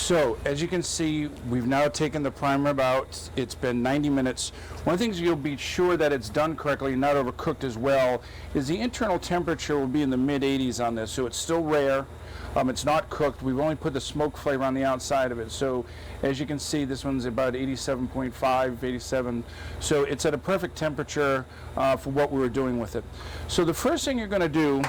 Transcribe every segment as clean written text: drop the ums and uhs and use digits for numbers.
So, as you can see, we've now taken the primer out. It's been 90 minutes. One of the things you'll be sure that it's done correctly and not overcooked as well is the internal temperature will be in the mid-80s on this, so it's still rare. It's not cooked. We've only put the smoke flavor on the outside of it. So, as you can see, this one's about 87.5, 87. So, it's at a perfect temperature for what we were doing with it. So, the first thing you're going to do,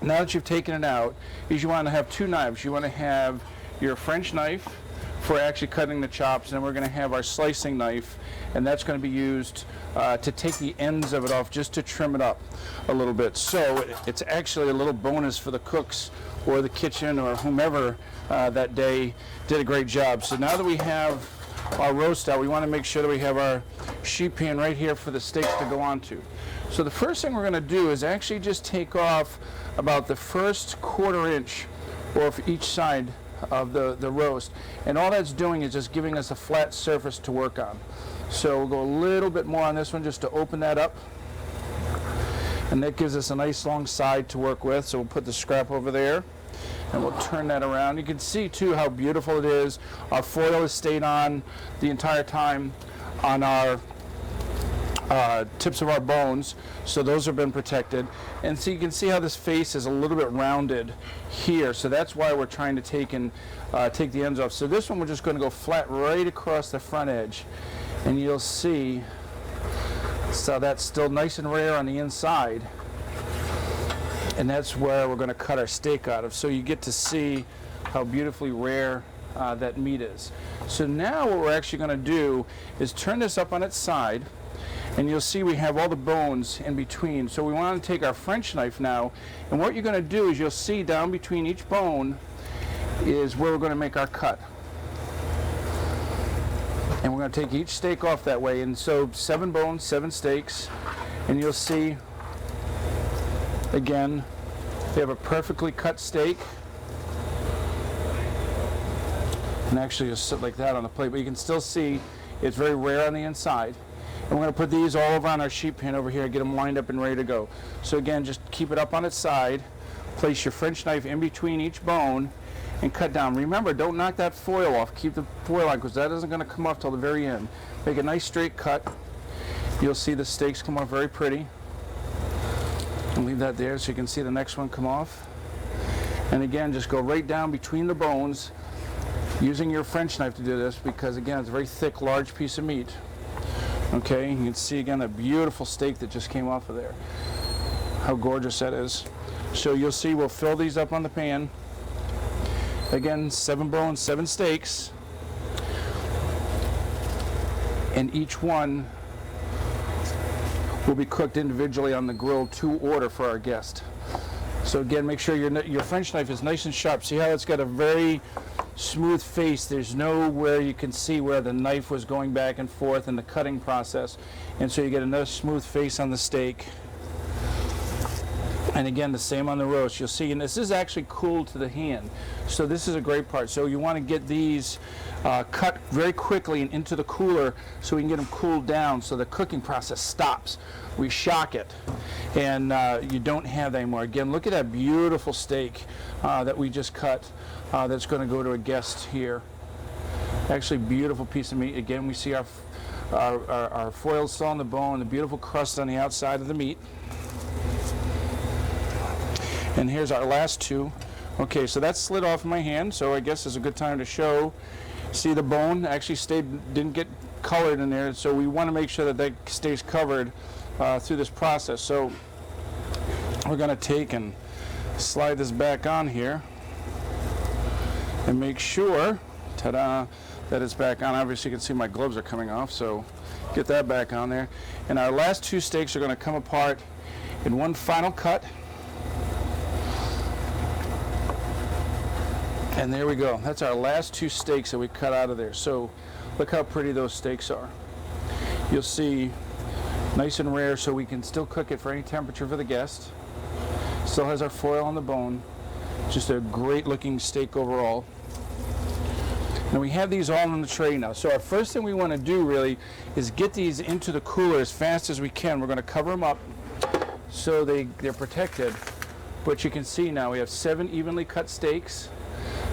now that you've taken it out, is you want to have two knives. You want to have your French knife for actually cutting the chops, and we're going to have our slicing knife, and that's going to be used to take the ends of it off, just to trim it up a little bit. So it's actually a little bonus for the cooks or the kitchen or whomever that day did a great job. So now that we have our roast out, we want to make sure that we have our sheet pan right here for the steaks to go onto. So the first thing we're going to do is actually just take off about the first quarter inch off each side of the roast, and all that's doing is just giving us a flat surface to work on. So we'll go a little bit more on this one just to open that up, and that gives us a nice long side to work with. So we'll put the scrap over there and we'll turn that around. You can see too how beautiful it is. Our foil has stayed on the entire time on our tips of our bones, so those have been protected. And so you can see how this face is a little bit rounded here, so that's why we're trying to take the ends off. So this one we're just going to go flat right across the front edge, and you'll see, so that's still nice and rare on the inside, and that's where we're going to cut our steak out of, so you get to see how beautifully rare that meat is. So now what we're actually going to do is turn this up on its side, and you'll see we have all the bones in between. So we want to take our French knife now, and what you're going to do is you'll see down between each bone is where we're going to make our cut. And we're going to take each steak off that way, and so 7 bones, 7 steaks, and you'll see again we have a perfectly cut steak. And actually just sit like that on the plate, but you can still see it's very rare on the inside. And we're going to put these all over on our sheet pan over here, get them lined up and ready to go. So again, just keep it up on its side, place your French knife in between each bone, and cut down. Remember, don't knock that foil off. Keep the foil on, because that isn't going to come off till the very end. Make a nice straight cut. You'll see the steaks come off very pretty. And leave that there so you can see the next one come off. And again, just go right down between the bones, using your French knife to do this, because again, it's a very thick, large piece of meat. Okay, you can see again a beautiful steak that just came off of there. How gorgeous that is. So you'll see we'll fill these up on the pan. Again, 7 bones, 7 steaks. And each one will be cooked individually on the grill to order for our guest. So again, make sure your French knife is nice and sharp. See how it's got a very smooth face. There's nowhere you can see where the knife was going back and forth in the cutting process, and so you get a nice smooth face on the steak. And again, the same on the roast. You'll see, and this is actually cooled to the hand, so this is a great part. So you want to get these cut very quickly and into the cooler so we can get them cooled down so the cooking process stops. We shock it, and you don't have that anymore. Again, look at that beautiful steak that we just cut. That's going to go to a guest here. Actually, beautiful piece of meat. Again, we see our foil still on the bone, the beautiful crust on the outside of the meat. And here's our last 2. Okay, so that's slid off in my hand, so I guess it's a good time to show. See, the bone actually didn't get colored in there, so we want to make sure that stays covered through this process. So we're going to take and slide this back on here and make sure, ta-da, that it's back on. Obviously you can see my gloves are coming off, so get that back on there. And our last 2 steaks are going to come apart in one final cut. And there we go. That's our last 2 steaks that we cut out of there. So look how pretty those steaks are. You'll see nice and rare, so we can still cook it for any temperature for the guest. Still has our foil on the bone. Just a great looking steak overall. And we have these all on the tray now. So our first thing we want to do really is get these into the cooler as fast as we can. We're going to cover them up so they're protected. But you can see now we have 7 evenly cut steaks.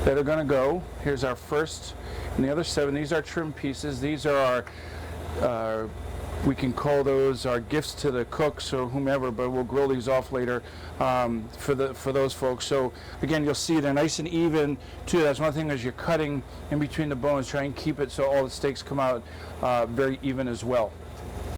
that are going to go. Here's our first and the other 7. These are trim pieces. These are our, we can call those our gifts to the cooks or whomever, but we'll grill these off later for those folks. So again, you'll see they're nice and even too. That's one thing as you're cutting in between the bones, try and keep it so all the steaks come out very even as well.